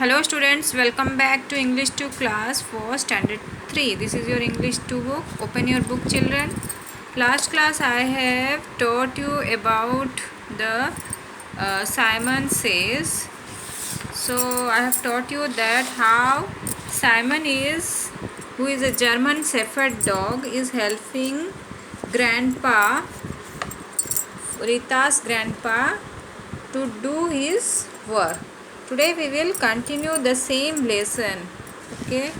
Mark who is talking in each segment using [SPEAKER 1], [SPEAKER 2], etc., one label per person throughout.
[SPEAKER 1] Hello students, welcome back to English 2 class for standard 3. This is your English 2 book. Open your book children. Last class I have taught you about the Simon Says. So I have taught you that how Simon who is a German Shepherd dog, is helping grandpa, Rita's grandpa, to do his work. Today we will continue the same lesson. Okay.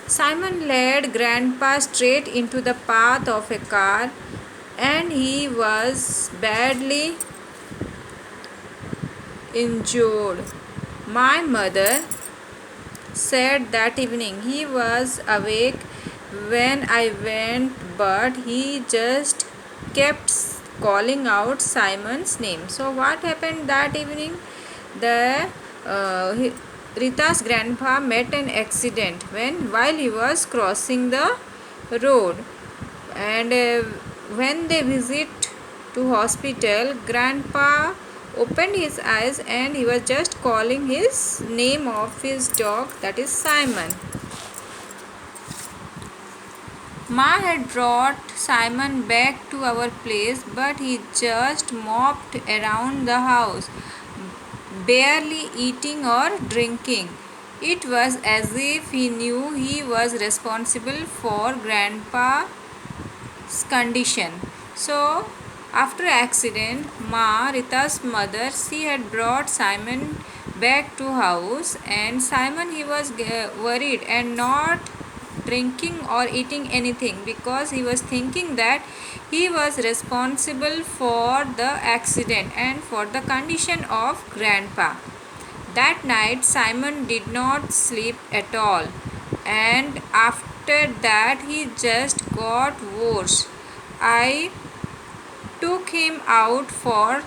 [SPEAKER 1] Simon led grandpa straight into the path of a car and he was badly injured. My mother said that evening he was awake when I went, but he just kept calling out Simon's name. So what happened that evening? Rita's grandpa met an accident while he was crossing the road, and when they visit to hospital, grandpa opened his eyes and he was just calling his name of his dog, that is Simon. Ma had brought Simon back to our place, but he just moped around the house, barely eating or drinking. It was as if he knew he was responsible for Grandpa's condition. So, after accident, Ma, Rita's mother, she had brought Simon back to house, and Simon, he was worried and not drinking or eating anything because he was thinking that he was responsible for the accident and for the condition of Grandpa. That night Simon did not sleep at all, and after that he just got worse. I took him out for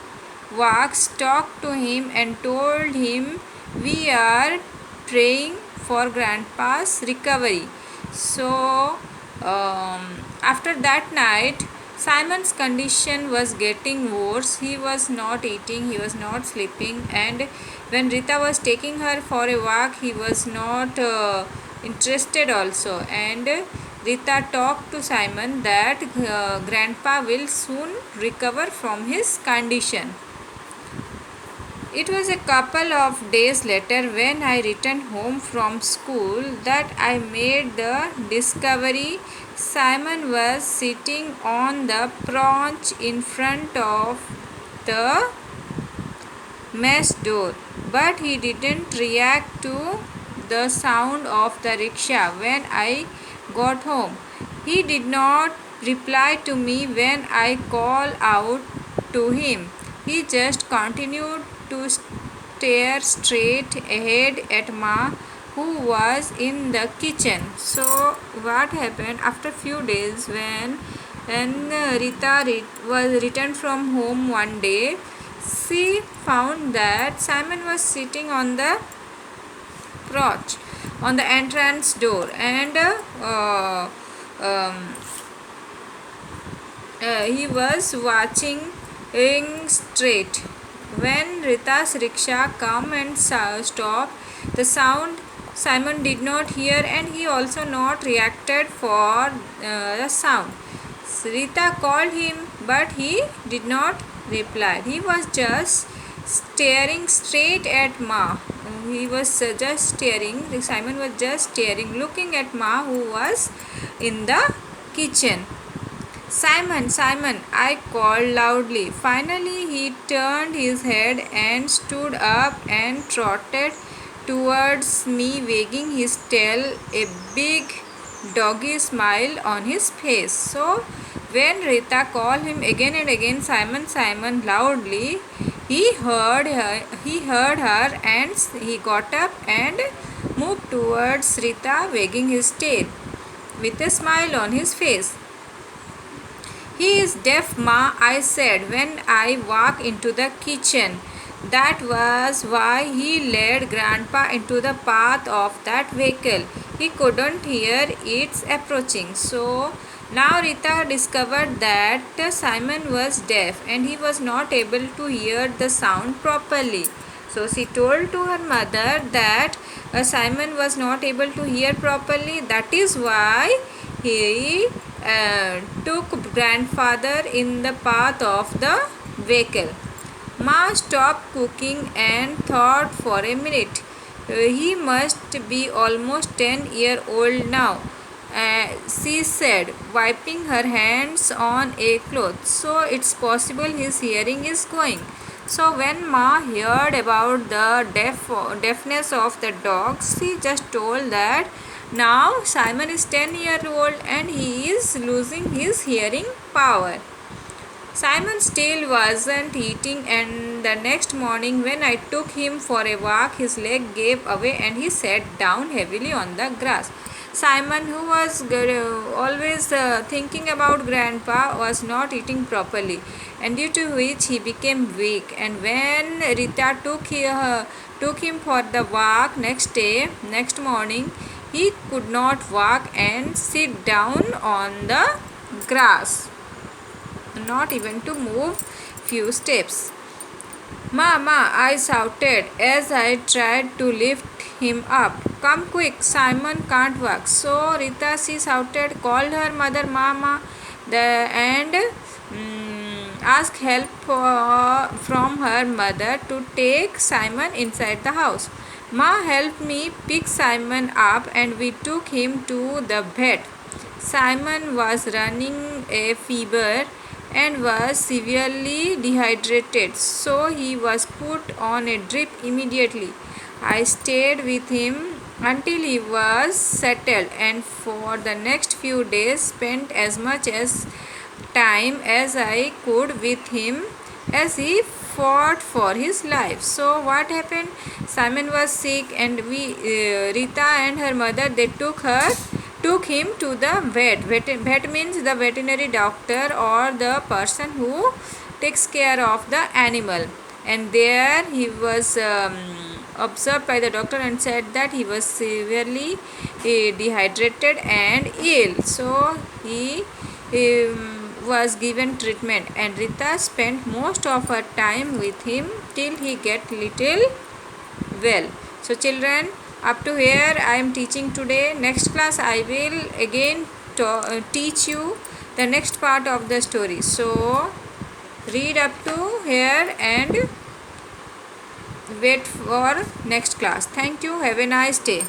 [SPEAKER 1] walks, talked to him and told him we are praying for Grandpa's recovery. So after that night, Simon's condition was getting worse. He was not eating, he was not sleeping, and when Rita was taking her for a walk, he was not interested also. And Rita talked to Simon that Grandpa will soon recover from his condition. It was a couple of days later when I returned home from school that I made the discovery Simon was sitting on the porch in front of the mess door, but he didn't react to the sound of the rickshaw when I got home. He did not reply to me when I called out to him. He just continued to stare straight ahead at Ma, who was in the kitchen. So what happened after few days when Rita was returned from home one day, she found that Simon was sitting on the porch on the entrance door, and he was watching straight. When Rita's rickshaw come and stop, the sound Simon did not hear, and he also not reacted for the sound. Rita called him, but he did not reply. He was just staring straight at Ma. He was just staring. Simon was just staring, looking at Ma, who was in the kitchen. Simon, Simon, I called loudly. Finally, he turned his head and stood up and trotted towards me, wagging his tail, a big doggy smile on his face. So, when Rita called him again and again, Simon, Simon, loudly, he heard her, and he got up and moved towards Rita, wagging his tail with a smile on his face. He is deaf, Ma, I said when I walked into the kitchen. That was why he led Grandpa into the path of that vehicle. He couldn't hear its approaching. So now Rita discovered that Simon was deaf and he was not able to hear the sound properly. So she told to her mother that Simon was not able to hear properly. That is why he took grandfather in the path of the vehicle. Ma stopped cooking and thought for a minute. He must be almost 10-year-old now, she said, wiping her hands on a cloth. So it's possible his hearing is going. So when Ma heard about the deafness of the dogs, she just told that now Simon is 10-year-old and he is losing his hearing power. Simon still wasn't eating, and the next morning, when I took him for a walk, his leg gave away and he sat down heavily on the grass. Simon, who was always thinking about Grandpa, was not eating properly, and due to which he became weak. And when Rita took him for the walk next morning, he could not walk and sit down on the grass, not even to move few steps. Mama, I shouted as I tried to lift him up. Come quick, Simon can't walk. So Rita, she shouted, called her mother Mama, and asked help from her mother to take Simon inside the house. Ma helped me pick Simon up and we took him to the vet. Simon was running a fever and was severely dehydrated, so he was put on a drip immediately. I stayed with him until he was settled, and for the next few days spent as much as time as I could with him as he fought for his life. So what happened? Simon was sick, and Rita and her mother, they took him to the vet means the veterinary doctor or the person who takes care of the animal, and there he was observed by the doctor and said that he was severely dehydrated and ill. So he was given treatment, and Rita spent most of her time with him till he get little well. So children, up to here I am teaching today. Next class I will again teach you the next part of the story. So read up to here and wait for next class. Thank you. Have a nice day.